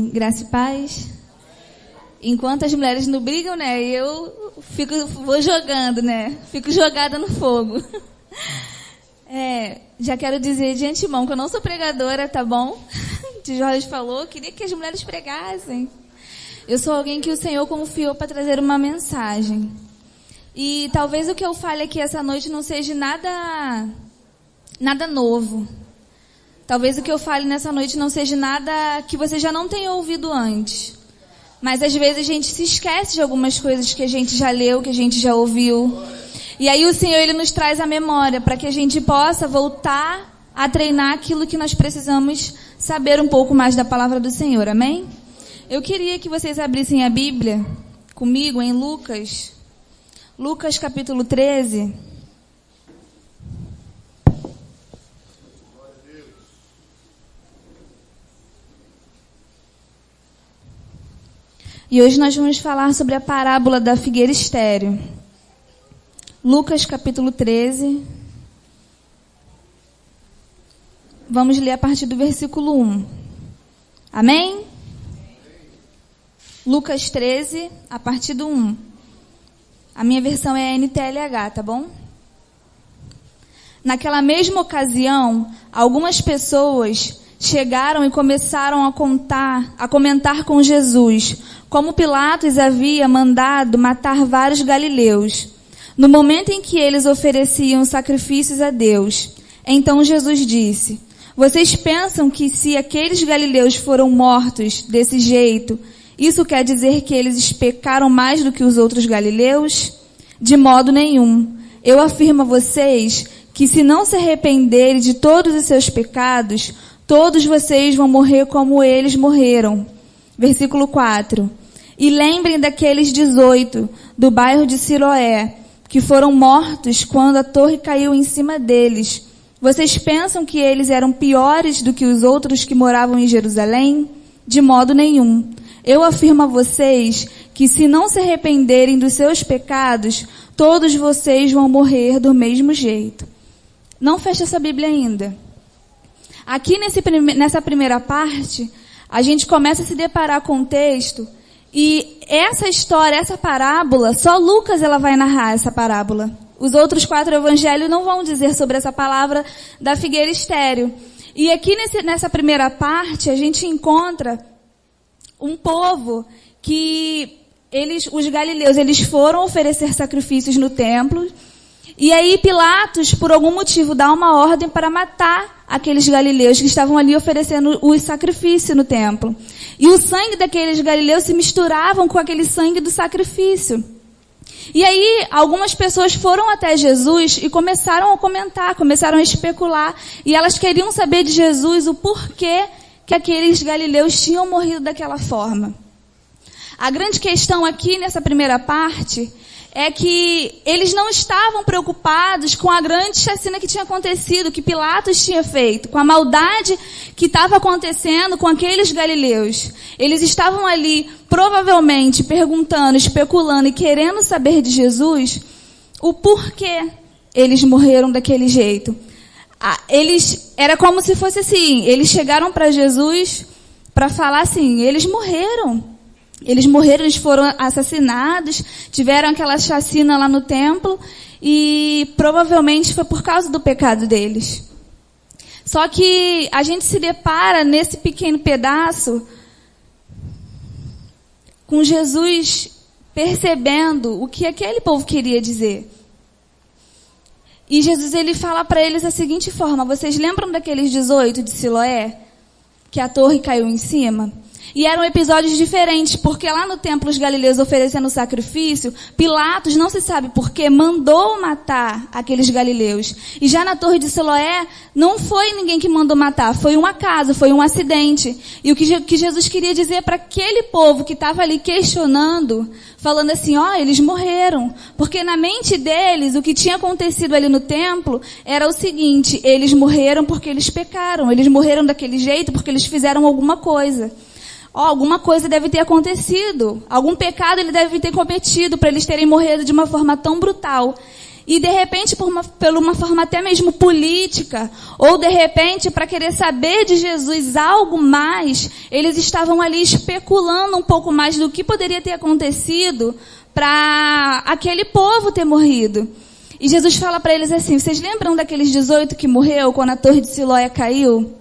Amém. Graça e paz. Enquanto as mulheres não brigam, né? Eu vou jogando, né? Fico jogada no fogo. Já quero dizer de antemão que eu não sou pregadora, tá bom? O Jorge falou, queria que as mulheres pregassem. Eu sou alguém que o Senhor confiou para trazer uma mensagem. E talvez o que eu fale aqui essa noite não seja nada novo. Talvez o que eu fale nessa noite não seja nada que você já não tenha ouvido antes. Mas às vezes a gente se esquece de algumas coisas que a gente já leu, que a gente já ouviu. E aí o Senhor, Ele nos traz a memória para que a gente possa voltar a treinar aquilo que nós precisamos saber um pouco mais da palavra do Senhor. Amém? Eu queria que vocês abrissem a Bíblia comigo em Lucas. Lucas capítulo 13. E hoje nós vamos falar sobre a parábola da figueira estéril. Lucas capítulo 13. Vamos ler a partir do versículo 1. Amém? Lucas 13, a partir do 1. A minha versão é NTLH, tá bom? Naquela mesma ocasião, algumas pessoas chegaram e começaram a comentar com Jesus, como Pilatos havia mandado matar vários galileus, no momento em que eles ofereciam sacrifícios a Deus. Então Jesus disse: vocês pensam que se aqueles galileus foram mortos desse jeito, isso quer dizer que eles pecaram mais do que os outros galileus? De modo nenhum. Eu afirmo a vocês que se não se arrependerem de todos os seus pecados, todos vocês vão morrer como eles morreram. Versículo 4. E lembrem daqueles 18 do bairro de Siloé, que foram mortos quando a torre caiu em cima deles. Vocês pensam que eles eram piores do que os outros que moravam em Jerusalém? De modo nenhum. Eu afirmo a vocês que se não se arrependerem dos seus pecados, todos vocês vão morrer do mesmo jeito. Não feche essa Bíblia ainda. Aqui nessa primeira parte, a gente começa a se deparar com o texto, e essa história, essa parábola, só Lucas ela vai narrar essa parábola. Os outros 4 evangelhos não vão dizer sobre essa palavra da figueira estéril. E aqui nessa primeira parte, a gente encontra um povo que os galileus, eles foram oferecer sacrifícios no templo. E aí Pilatos, por algum motivo, dá uma ordem para matar aqueles galileus que estavam ali oferecendo o sacrifício no templo. E o sangue daqueles galileus se misturavam com aquele sangue do sacrifício. E aí algumas pessoas foram até Jesus e começaram a comentar, começaram a especular. E elas queriam saber de Jesus o porquê que aqueles galileus tinham morrido daquela forma. A grande questão aqui nessa primeira parte é que eles não estavam preocupados com a grande chacina que tinha acontecido, que Pilatos tinha feito, com a maldade que estava acontecendo com aqueles galileus. Eles estavam ali, provavelmente, perguntando, especulando e querendo saber de Jesus o porquê eles morreram daquele jeito. Era como se fosse assim, eles chegaram para Jesus para falar assim, eles morreram. Eles foram assassinados, tiveram aquela chacina lá no templo e provavelmente foi por causa do pecado deles. Só que a gente se depara nesse pequeno pedaço com Jesus percebendo o que aquele povo queria dizer. E Jesus ele fala para eles da seguinte forma: vocês lembram daqueles 18 de Siloé? Que a torre caiu em cima? E eram episódios diferentes, porque lá no templo os galileus oferecendo sacrifício, Pilatos, não se sabe porquê, mandou matar aqueles galileus. E já na torre de Siloé, não foi ninguém que mandou matar, foi um acaso, foi um acidente. E o que Jesus queria dizer para aquele povo que estava ali questionando, falando assim, eles morreram. Porque na mente deles, o que tinha acontecido ali no templo, era o seguinte, eles morreram porque eles pecaram, eles morreram daquele jeito porque eles fizeram alguma coisa. Alguma coisa deve ter acontecido, algum pecado ele deve ter cometido para eles terem morrido de uma forma tão brutal. E, de repente, por uma forma até mesmo política, ou, de repente, para querer saber de Jesus algo mais, eles estavam ali especulando um pouco mais do que poderia ter acontecido para aquele povo ter morrido. E Jesus fala para eles assim: vocês lembram daqueles 18 que morreu quando a torre de Siloé caiu?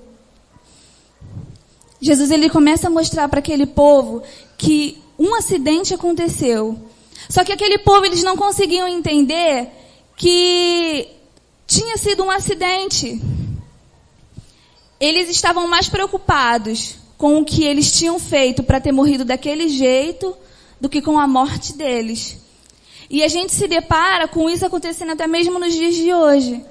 Jesus, ele começa a mostrar para aquele povo que um acidente aconteceu. Só que aquele povo, eles não conseguiam entender que tinha sido um acidente. Eles estavam mais preocupados com o que eles tinham feito para ter morrido daquele jeito do que com a morte deles. E a gente se depara com isso acontecendo até mesmo nos dias de hoje.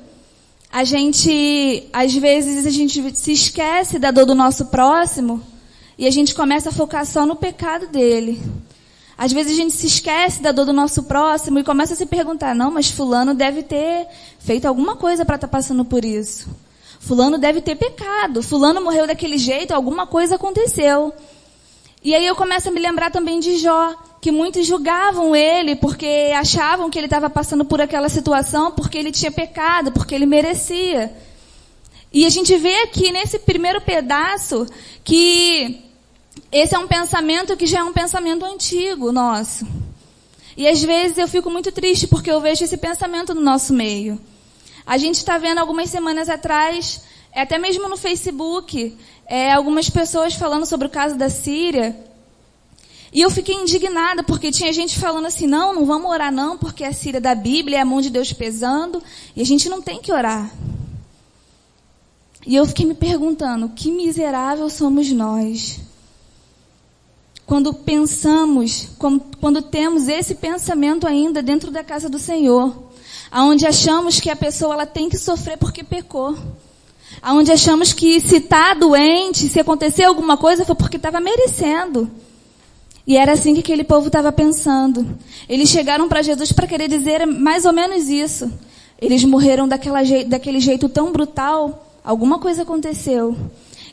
Às vezes, a gente se esquece da dor do nosso próximo e a gente começa a focar só no pecado dele. Às vezes a gente se esquece da dor do nosso próximo e começa a se perguntar: não, mas fulano deve ter feito alguma coisa para estar passando por isso. Fulano deve ter pecado. Fulano morreu daquele jeito, alguma coisa aconteceu. E aí eu começo a me lembrar também de Jó, que muitos julgavam ele porque achavam que ele estava passando por aquela situação porque ele tinha pecado, porque ele merecia. E a gente vê aqui nesse primeiro pedaço que esse é um pensamento que já é um pensamento antigo nosso. E às vezes eu fico muito triste porque eu vejo esse pensamento no nosso meio. A gente está vendo algumas semanas atrás, até mesmo no Facebook, algumas pessoas falando sobre o caso da Síria. E eu fiquei indignada porque tinha gente falando assim: não vamos orar não, porque a Síria da Bíblia é a mão de Deus pesando e a gente não tem que orar. E eu fiquei me perguntando: que miserável somos nós. Quando pensamos, quando temos esse pensamento ainda dentro da casa do Senhor, aonde achamos que a pessoa ela tem que sofrer porque pecou, aonde achamos que se está doente, se acontecer alguma coisa foi porque estava merecendo. E era assim que aquele povo estava pensando. Eles chegaram para Jesus para querer dizer mais ou menos isso. Eles morreram daquele jeito tão brutal, alguma coisa aconteceu.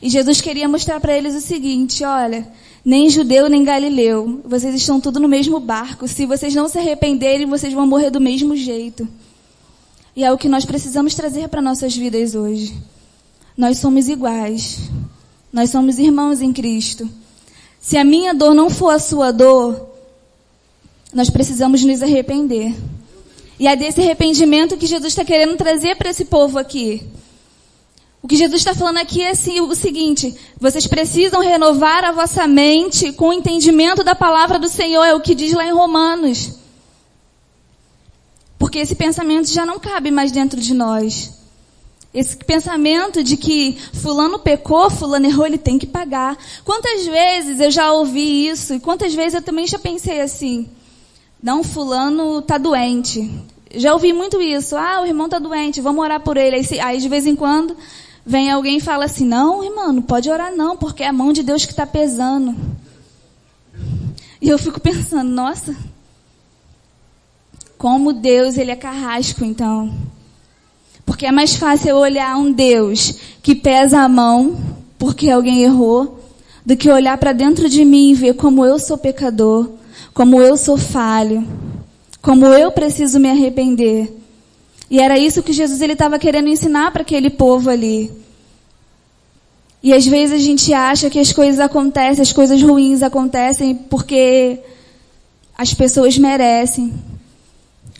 E Jesus queria mostrar para eles o seguinte: olha, nem judeu nem galileu, vocês estão tudo no mesmo barco. Se vocês não se arrependerem, vocês vão morrer do mesmo jeito. E é o que nós precisamos trazer para nossas vidas hoje. Nós somos iguais. Nós somos irmãos em Cristo. Se a minha dor não for a sua dor, nós precisamos nos arrepender. E é desse arrependimento que Jesus está querendo trazer para esse povo aqui. O que Jesus está falando aqui é assim, o seguinte: vocês precisam renovar a vossa mente com o entendimento da palavra do Senhor, é o que diz lá em Romanos. Porque esse pensamento já não cabe mais dentro de nós. Esse pensamento de que fulano pecou, fulano errou, ele tem que pagar. Quantas vezes eu já ouvi isso e quantas vezes eu também já pensei assim: não, fulano está doente. Já ouvi muito isso: o irmão está doente, vamos orar por ele. Aí de vez em quando vem alguém e fala assim: não, irmão, não pode orar não, porque é a mão de Deus que está pesando. E eu fico pensando: nossa, como Deus, ele é carrasco então. Porque é mais fácil eu olhar um Deus que pesa a mão porque alguém errou, do que olhar para dentro de mim e ver como eu sou pecador, como eu sou falho, como eu preciso me arrepender. E era isso que Jesus estava querendo ensinar para aquele povo ali. E às vezes a gente acha que as coisas acontecem, as coisas ruins acontecem porque as pessoas merecem,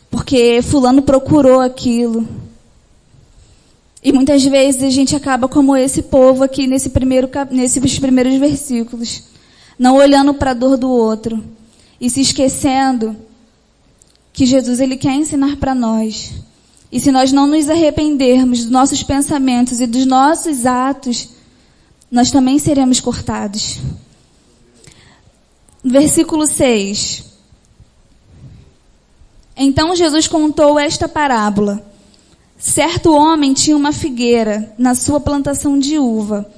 porque fulano procurou aquilo. E muitas vezes a gente acaba como esse povo aqui nesses primeiros versículos, não olhando para a dor do outro e se esquecendo que Jesus ele quer ensinar para nós. E se nós não nos arrependermos dos nossos pensamentos e dos nossos atos, nós também seremos cortados. Versículo 6. Então Jesus contou esta parábola. Certo homem tinha uma figueira na sua plantação de uva.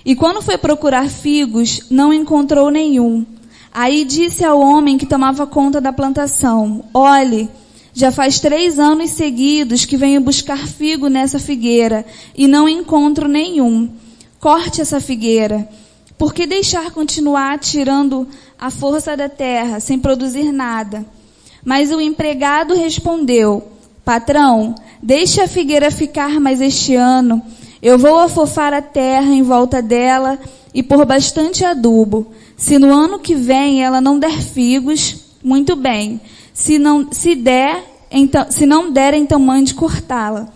E quando foi procurar figos, não encontrou nenhum. Aí disse ao homem que tomava conta da plantação: olhe, já faz 3 anos seguidos que venho buscar figo nessa figueira e não encontro nenhum. Corte essa figueira. Por que deixar continuar tirando a força da terra sem produzir nada? Mas o empregado respondeu: patrão, deixe a figueira ficar mais este ano. Eu vou afofar a terra em volta dela e pôr bastante adubo. Se no ano que vem ela não der figos, muito bem. Se não der, então mande cortá-la.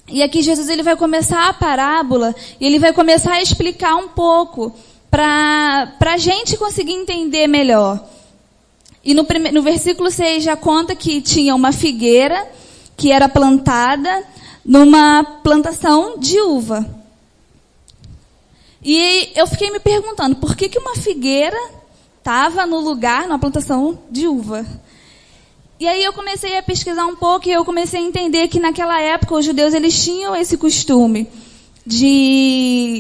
E aqui Jesus ele vai começar a parábola e ele vai começar a explicar um pouco para a gente conseguir entender melhor. E no versículo 6 já conta que tinha uma figueira que era plantada numa plantação de uva. E eu fiquei me perguntando, por que uma figueira estava no lugar, numa plantação de uva? E aí eu comecei a pesquisar um pouco e eu comecei a entender que naquela época os judeus eles tinham esse costume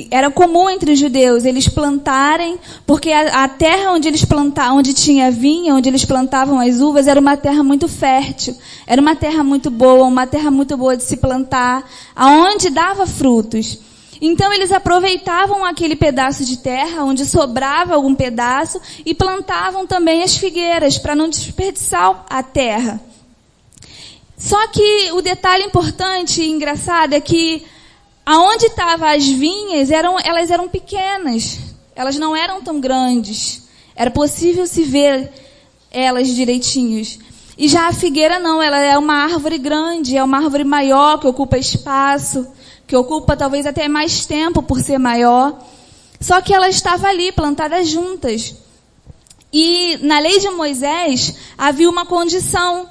era comum entre os judeus eles plantarem, porque a terra onde eles plantavam, onde tinha vinha, onde eles plantavam as uvas, era uma terra muito fértil, era uma terra muito boa de se plantar, aonde dava frutos. Então eles aproveitavam aquele pedaço de terra, onde sobrava algum pedaço, e plantavam também as figueiras, para não desperdiçar a terra. Só que o detalhe importante e engraçado é que aonde estavam as vinhas, elas eram pequenas, elas não eram tão grandes. Era possível se ver elas direitinhos. E já a figueira não, ela é uma árvore grande, é uma árvore maior, que ocupa espaço, que ocupa talvez até mais tempo por ser maior. Só que ela estava ali, plantada juntas. E na lei de Moisés, havia uma condição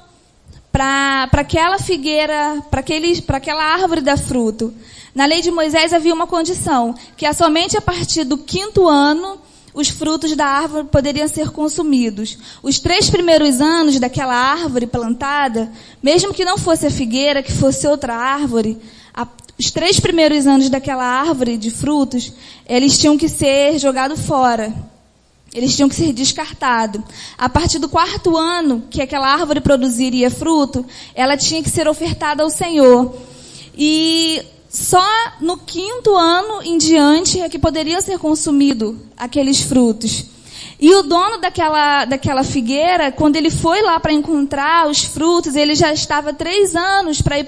para aquela figueira, para aquela árvore dar fruto. Na lei de Moisés havia uma condição, que é somente a partir do 5º ano os frutos da árvore poderiam ser consumidos. Os 3 primeiros anos daquela árvore plantada, mesmo que não fosse a figueira, que fosse outra árvore, os 3 primeiros anos daquela árvore de frutos, eles tinham que ser jogados fora. Eles tinham que ser descartados. A partir do 4º ano que aquela árvore produziria fruto, ela tinha que ser ofertada ao Senhor. E só no 5º ano em diante é que poderiam ser consumidos aqueles frutos. E o dono daquela figueira, quando ele foi lá para encontrar os frutos, ele já estava 3 anos para ir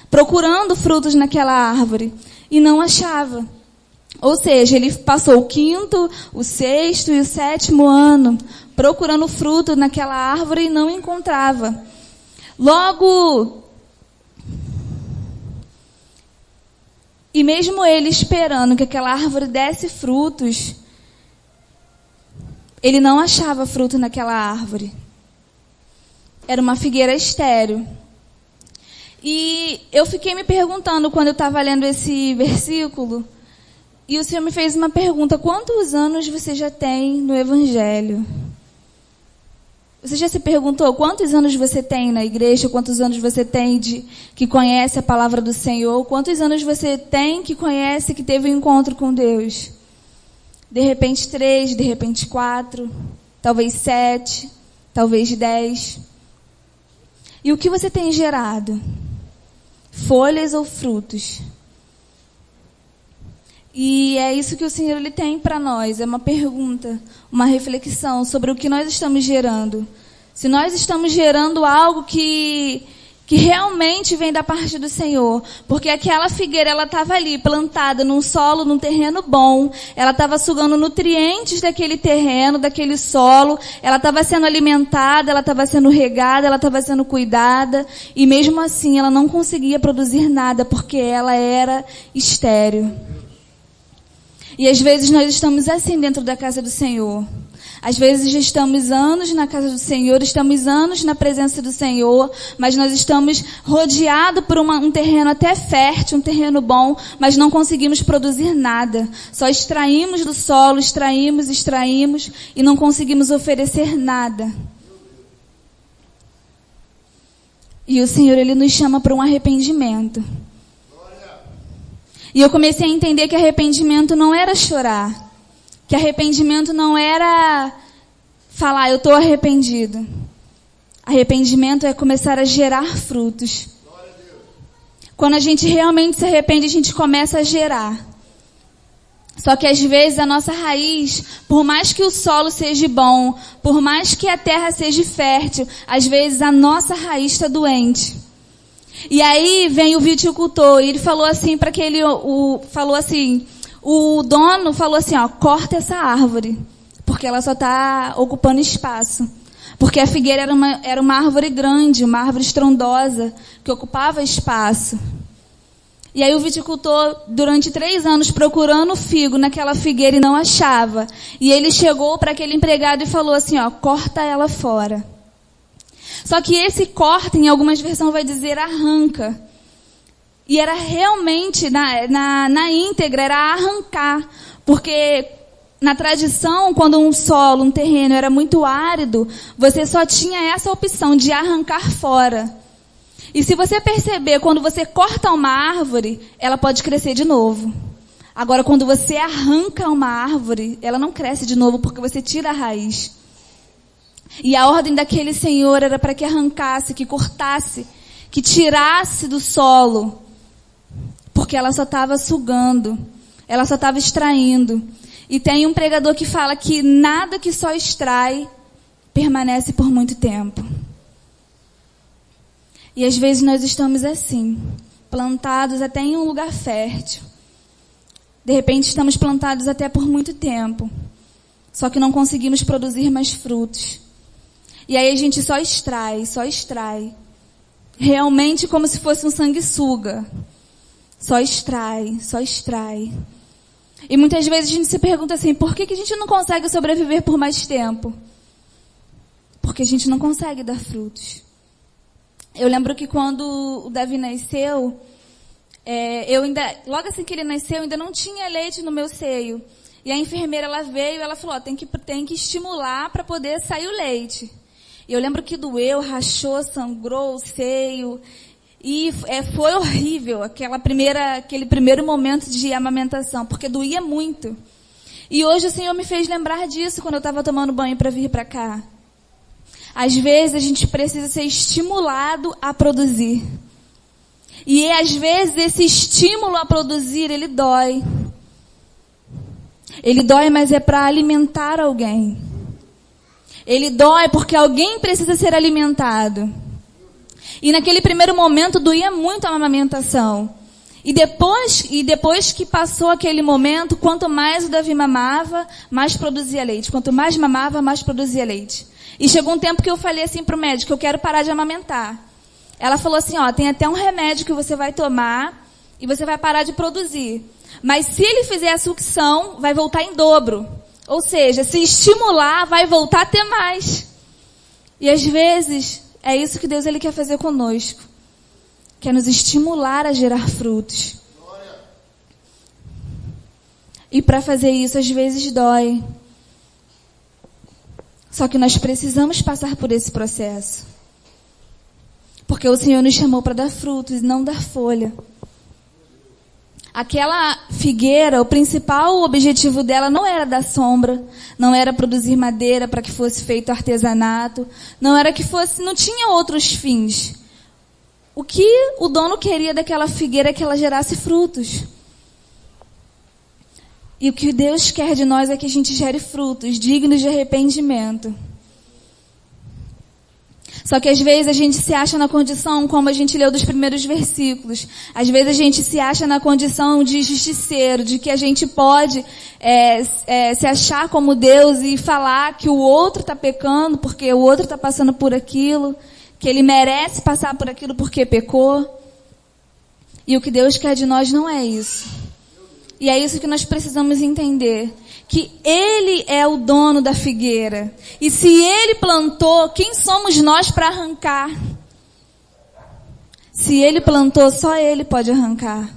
procurando frutos naquela árvore. E não achava. Ou seja, ele passou o 5º, o 6º e o 7º ano procurando fruto naquela árvore e não encontrava. Logo, e mesmo ele esperando que aquela árvore desse frutos, ele não achava fruto naquela árvore. Era uma figueira estéril. E eu fiquei me perguntando quando eu estava lendo esse versículo, e o Senhor me fez uma pergunta: quantos anos você já tem no Evangelho? Você já se perguntou quantos anos você tem na igreja? Quantos anos você tem que conhece a palavra do Senhor? Quantos anos você tem que conhece, que teve um encontro com Deus? De repente 3, de repente 4, talvez 7, talvez 10. E o que você tem gerado? Folhas ou frutos? E é isso que o Senhor ele tem para nós, é uma pergunta, uma reflexão sobre o que nós estamos gerando. Se nós estamos gerando algo que realmente vem da parte do Senhor, porque aquela figueira ela estava ali plantada num solo, num terreno bom, ela estava sugando nutrientes daquele terreno, daquele solo, ela estava sendo alimentada, ela estava sendo regada, ela estava sendo cuidada, e mesmo assim ela não conseguia produzir nada, porque ela era estéril. E às vezes nós estamos assim dentro da casa do Senhor. Às vezes estamos anos na casa do Senhor, estamos anos na presença do Senhor, mas nós estamos rodeados por um terreno até fértil, um terreno bom, mas não conseguimos produzir nada. Só extraímos do solo, extraímos e não conseguimos oferecer nada. E o Senhor, Ele nos chama para um arrependimento. E eu comecei a entender que arrependimento não era chorar. Que arrependimento não era falar, eu estou arrependido. Arrependimento é começar a gerar frutos. Quando a gente realmente se arrepende, a gente começa a gerar. Só que às vezes a nossa raiz, por mais que o solo seja bom, por mais que a terra seja fértil, às vezes a nossa raiz está doente. E aí vem o viticultor e ele falou assim para aquele, o dono falou assim, ó, corta essa árvore, porque ela só está ocupando espaço. Porque a figueira era uma árvore grande, uma árvore estrondosa, que ocupava espaço. E aí o viticultor, durante 3 anos, procurando figo naquela figueira e não achava. E ele chegou para aquele empregado e falou assim, ó, corta ela fora. Só que esse corta, em algumas versões, vai dizer arranca. E era realmente, na íntegra, era arrancar. Porque na tradição, quando um terreno era muito árido, você só tinha essa opção de arrancar fora. E se você perceber, quando você corta uma árvore, ela pode crescer de novo. Agora, quando você arranca uma árvore, ela não cresce de novo, porque você tira a raiz. E a ordem daquele senhor era para que arrancasse, que cortasse, que tirasse do solo. Porque ela só estava sugando, ela só estava extraindo. E tem um pregador que fala que nada que só extrai permanece por muito tempo. E às vezes nós estamos assim, plantados até em um lugar fértil. De repente estamos plantados até por muito tempo. Só que não conseguimos produzir mais frutos. E aí a gente só extrai. Realmente como se fosse um sanguessuga. Só extrai. E muitas vezes a gente se pergunta assim, por que a gente não consegue sobreviver por mais tempo? Porque a gente não consegue dar frutos. Eu lembro que quando o Davi nasceu, logo assim que ele nasceu, eu ainda não tinha leite no meu seio. E a enfermeira, ela veio e ela falou, tem que estimular para poder sair o leite. E eu lembro que doeu, rachou, sangrou o seio. E foi horrível aquele primeiro momento de amamentação, porque doía muito. E hoje o Senhor me fez lembrar disso quando eu estava tomando banho para vir para cá. Às vezes a gente precisa ser estimulado a produzir. E às vezes esse estímulo a produzir, ele dói. Ele dói, mas é para alimentar alguém. Ele dói porque alguém precisa ser alimentado. E naquele primeiro momento doía muito a amamentação. E depois que passou aquele momento, quanto mais o Davi mamava, mais produzia leite. Quanto mais mamava, mais produzia leite. E chegou um tempo que eu falei assim para o médico, eu quero parar de amamentar. Ela falou assim, ó, tem até um remédio que você vai tomar e você vai parar de produzir. Mas se ele fizer a sucção, vai voltar em dobro. Ou seja, se estimular, vai voltar a ter mais. E às vezes, é isso que Deus ele quer fazer conosco. Quer nos estimular a gerar frutos. E para fazer isso, às vezes dói. Só que nós precisamos passar por esse processo. Porque o Senhor nos chamou para dar frutos e não dar folha. Aquela figueira, o principal objetivo dela não era dar sombra, não era produzir madeira para que fosse feito artesanato, não tinha outros fins. O que o dono queria daquela figueira é que ela gerasse frutos. E o que Deus quer de nós é que a gente gere frutos dignos de arrependimento. Só que às vezes a gente se acha na condição, como a gente leu dos primeiros versículos, às vezes a gente se acha na condição de justiceiro, de que a gente pode se achar como Deus e falar que o outro está pecando porque o outro está passando por aquilo, que ele merece passar por aquilo porque pecou. E o que Deus quer de nós não é isso. E é isso que nós precisamos entender. Que Ele é o dono da figueira. E se Ele plantou, quem somos nós para arrancar? Se Ele plantou, só Ele pode arrancar.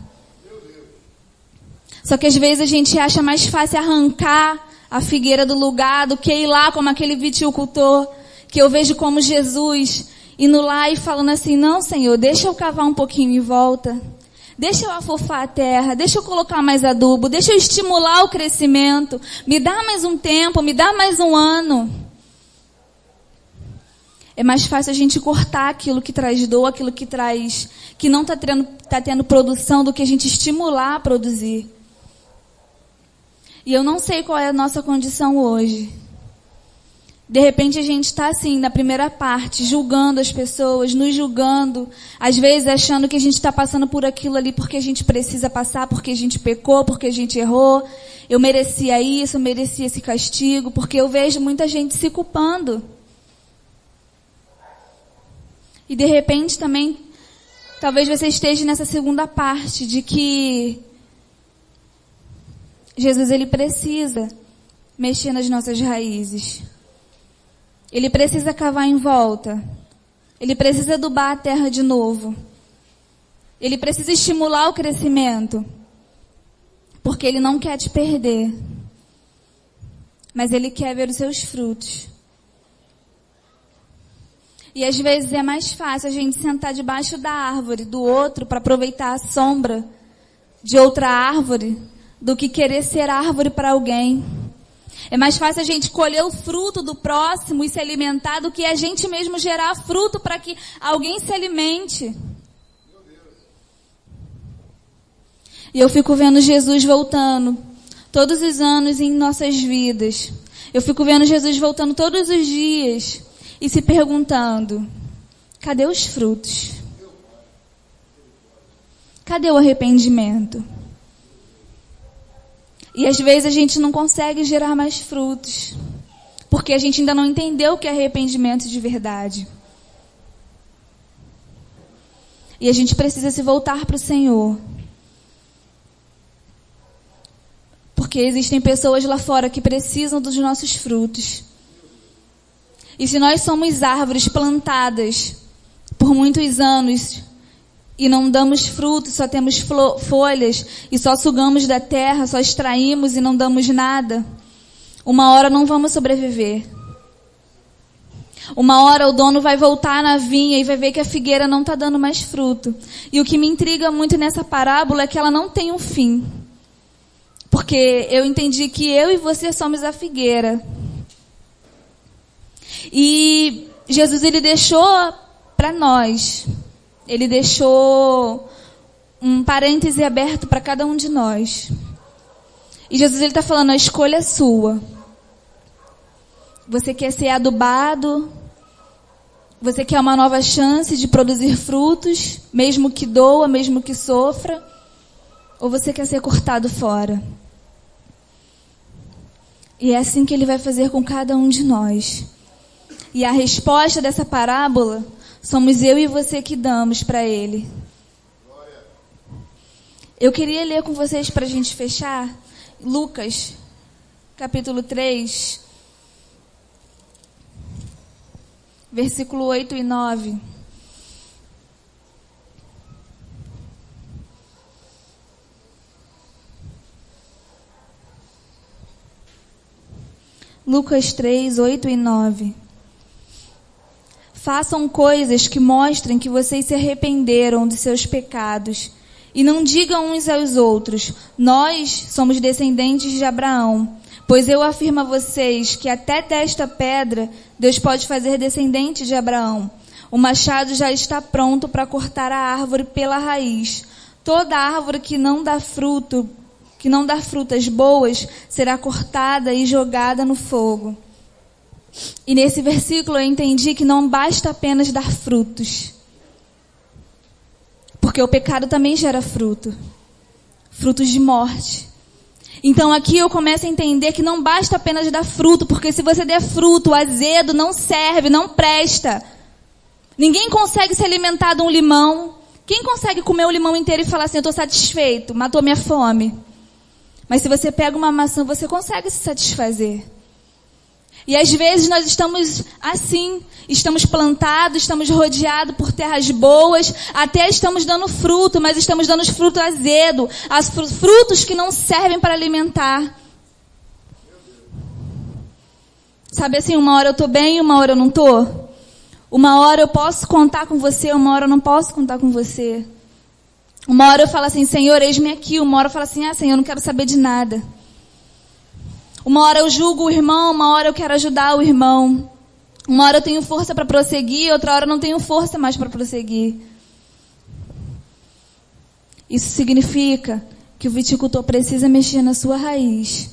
Só que às vezes a gente acha mais fácil arrancar a figueira do lugar do que ir lá como aquele viticultor, que eu vejo como Jesus, indo lá e falando assim, não, Senhor, deixa eu cavar um pouquinho em volta. Deixa eu afofar a terra, deixa eu colocar mais adubo, deixa eu estimular o crescimento, me dá mais um tempo, me dá mais um ano. É mais fácil a gente cortar aquilo que traz dor, aquilo que não está tendo produção, do que a gente estimular a produzir. E eu não sei qual é a nossa condição hoje. De repente a gente está assim, na primeira parte, julgando as pessoas, nos julgando, às vezes achando que a gente está passando por aquilo ali porque a gente precisa passar, porque a gente pecou, porque a gente errou. Eu merecia isso, eu merecia esse castigo, porque eu vejo muita gente se culpando. E de repente também, talvez você esteja nessa segunda parte, de que Jesus, ele precisa mexer nas nossas raízes. Ele precisa cavar em volta. Ele precisa adubar a terra de novo. Ele precisa estimular o crescimento. Porque ele não quer te perder. Mas ele quer ver os seus frutos. E às vezes é mais fácil a gente sentar debaixo da árvore do outro para aproveitar a sombra de outra árvore do que querer ser árvore para alguém. É mais fácil a gente colher o fruto do próximo e se alimentar do que a gente mesmo gerar fruto para que alguém se alimente. E eu fico vendo Jesus voltando todos os anos em nossas vidas. Eu fico vendo Jesus voltando todos os dias e se perguntando: cadê os frutos? Cadê o arrependimento? E às vezes a gente não consegue gerar mais frutos, porque a gente ainda não entendeu o que é arrependimento de verdade. E a gente precisa se voltar para o Senhor. Porque existem pessoas lá fora que precisam dos nossos frutos. E se nós somos árvores plantadas por muitos anos e não damos frutos, só temos folhas e só sugamos da terra, só extraímos e não damos nada, uma hora não vamos sobreviver. Uma hora o dono vai voltar na vinha e vai ver que a figueira não está dando mais fruto. E o que me intriga muito nessa parábola é que ela não tem um fim. Porque eu entendi que eu e você somos a figueira. E Jesus, ele deixou para nós. Ele deixou um parêntese aberto para cada um de nós. E Jesus, ele está falando: a escolha é sua. Você quer ser adubado? Você quer uma nova chance de produzir frutos, mesmo que doa, mesmo que sofra? Ou você quer ser cortado fora? E é assim que ele vai fazer com cada um de nós. E a resposta dessa parábola somos eu e você que damos para ele. Eu queria ler com vocês para a gente fechar Lucas, capítulo 3, versículo 8 e 9. Lucas 3, 8 e 9. Façam coisas que mostrem que vocês se arrependeram de seus pecados. E não digam uns aos outros: nós somos descendentes de Abraão. Pois eu afirmo a vocês que até desta pedra Deus pode fazer descendente de Abraão. O machado já está pronto para cortar a árvore pela raiz. Toda árvore que não dá frutas boas, será cortada e jogada no fogo. E nesse versículo eu entendi que não basta apenas dar frutos. Porque o pecado também gera fruto. Frutos de morte. Então aqui eu começo a entender que não basta apenas dar fruto, porque se você der fruto azedo, não serve, não presta. Ninguém consegue se alimentar de um limão. Quem consegue comer o limão inteiro e falar assim: eu estou satisfeito, matou minha fome? Mas se você pega uma maçã, você consegue se satisfazer. E às vezes nós estamos assim, estamos plantados, estamos rodeados por terras boas, até estamos dando fruto, mas estamos dando fruto azedo, frutos que não servem para alimentar. Sabe assim, uma hora eu estou bem, uma hora eu não estou. Uma hora eu posso contar com você, uma hora eu não posso contar com você. Uma hora eu falo assim: Senhor, eis-me aqui. Uma hora eu falo assim: Senhor, eu não quero saber de nada. Uma hora eu julgo o irmão, uma hora eu quero ajudar o irmão. Uma hora eu tenho força para prosseguir, outra hora eu não tenho força mais para prosseguir. Isso significa que o viticultor precisa mexer na sua raiz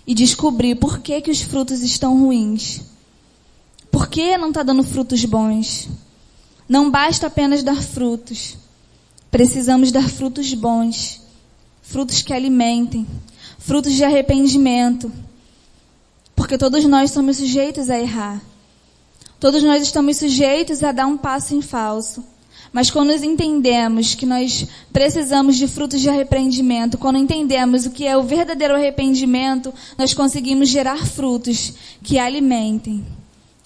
e descobrir por que os frutos estão ruins. Por que não está dando frutos bons? Não basta apenas dar frutos. Precisamos dar frutos bons. Frutos que alimentem. Frutos de arrependimento. Porque todos nós somos sujeitos a errar. Todos nós estamos sujeitos a dar um passo em falso. Mas quando nós entendemos que nós precisamos de frutos de arrependimento, quando entendemos o que é o verdadeiro arrependimento, nós conseguimos gerar frutos que alimentem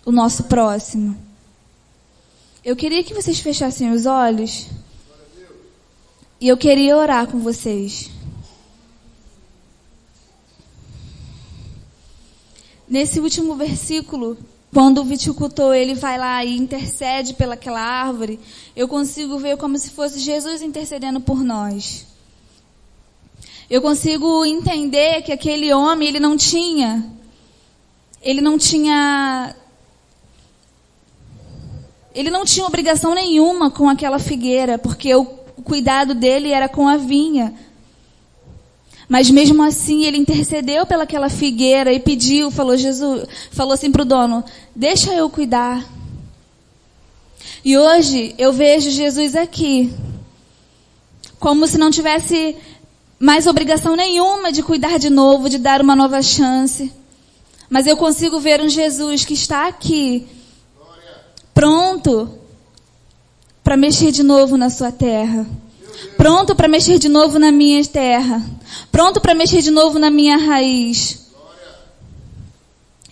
o nosso próximo. Eu queria que vocês fechassem os olhos e eu queria orar com vocês. Nesse último versículo, quando o viticultor ele vai lá e intercede pelaquela árvore, eu consigo ver como se fosse Jesus intercedendo por nós. Eu consigo entender que aquele homem, ele não tinha obrigação nenhuma com aquela figueira, porque o cuidado dele era com a vinha. Mas mesmo assim, ele intercedeu pelaquela figueira e pediu, falou assim para o dono, deixa eu cuidar. E hoje eu vejo Jesus aqui, como se não tivesse mais obrigação nenhuma de cuidar de novo, de dar uma nova chance. Mas eu consigo ver um Jesus que está aqui, pronto para mexer de novo na sua terra. Pronto para mexer de novo na minha terra. Pronto para mexer de novo na minha raiz.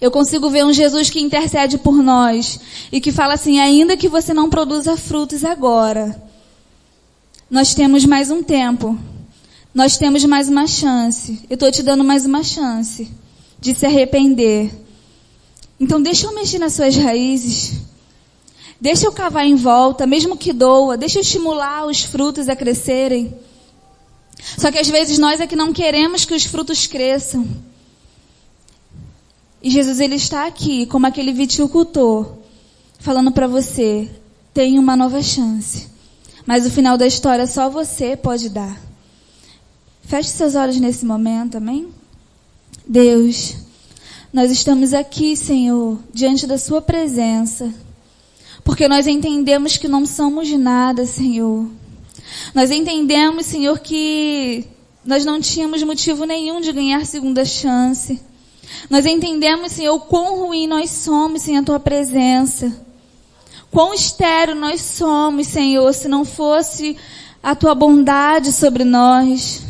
Eu consigo ver um Jesus que intercede por nós. E que fala assim, ainda que você não produza frutos agora, nós temos mais um tempo. Nós temos mais uma chance. Eu estou te dando mais uma chance de se arrepender. Então deixa eu mexer nas suas raízes. Deixa eu cavar em volta, mesmo que doa. Deixa eu estimular os frutos a crescerem. Só que às vezes nós é que não queremos que os frutos cresçam. E Jesus, ele está aqui, como aquele viticultor, falando para você, tem uma nova chance. Mas o final da história só você pode dar. Feche seus olhos nesse momento, amém? Deus, nós estamos aqui, Senhor, diante da sua presença. Porque nós entendemos que não somos nada, Senhor. Nós entendemos, Senhor, que nós não tínhamos motivo nenhum de ganhar segunda chance. Nós entendemos, Senhor, o quão ruim nós somos sem a Tua presença. Quão estéril nós somos, Senhor, se não fosse a Tua bondade sobre nós.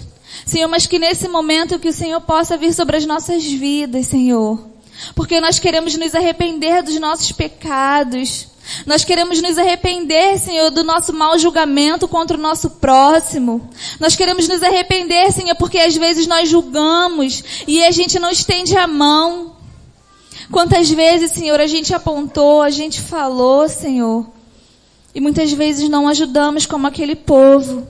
Senhor, mas que nesse momento que o Senhor possa vir sobre as nossas vidas, Senhor. Porque nós queremos nos arrepender dos nossos pecados. Nós queremos nos arrepender, Senhor, do nosso mau julgamento contra o nosso próximo. Nós queremos nos arrepender, Senhor, porque às vezes nós julgamos e a gente não estende a mão. Quantas vezes, Senhor, a gente apontou, a gente falou, Senhor, e muitas vezes não ajudamos como aquele povo.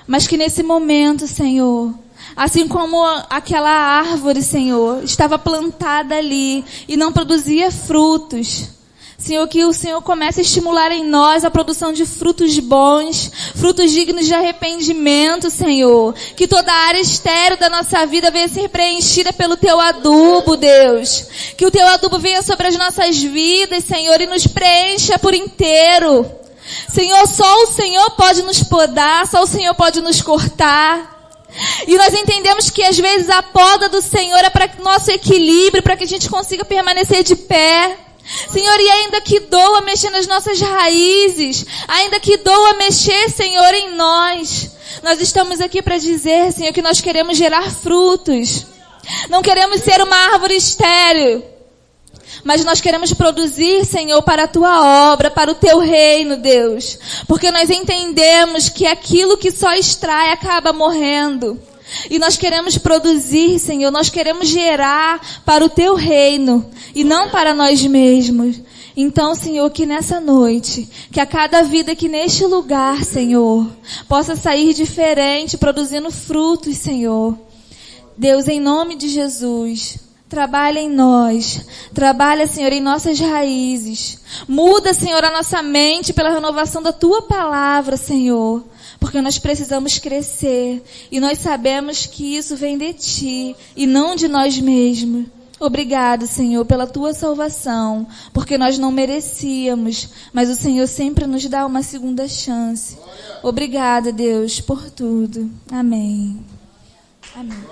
Mas que nesse momento, Senhor, assim como aquela árvore, Senhor, estava plantada ali e não produzia frutos, Senhor, que o Senhor comece a estimular em nós a produção de frutos bons, frutos dignos de arrependimento, Senhor. Que toda a área estéril da nossa vida venha ser preenchida pelo Teu adubo, Deus. Que o Teu adubo venha sobre as nossas vidas, Senhor, e nos preencha por inteiro. Senhor, só o Senhor pode nos podar, só o Senhor pode nos cortar. E nós entendemos que às vezes a poda do Senhor é para o nosso equilíbrio, para que a gente consiga permanecer de pé. Senhor, e ainda que doa mexer nas nossas raízes, ainda que doa mexer, Senhor, em nós estamos aqui para dizer, Senhor, que nós queremos gerar frutos. Não queremos ser uma árvore estéril, mas nós queremos produzir, Senhor, para a Tua obra, para o Teu reino, Deus. Porque nós entendemos que aquilo que só extrai acaba morrendo. E nós queremos produzir, Senhor, nós queremos gerar para o Teu reino e não para nós mesmos. Então, Senhor, que nessa noite, que a cada vida que neste lugar, Senhor, possa sair diferente, produzindo frutos, Senhor. Deus, em nome de Jesus, trabalha em nós, trabalha, Senhor, em nossas raízes. Muda, Senhor, a nossa mente pela renovação da Tua palavra, Senhor. Porque nós precisamos crescer. E nós sabemos que isso vem de Ti e não de nós mesmos. Obrigado, Senhor, pela tua salvação, porque nós não merecíamos, mas o Senhor sempre nos dá uma segunda chance. Obrigada, Deus, por tudo. Amém. Amém.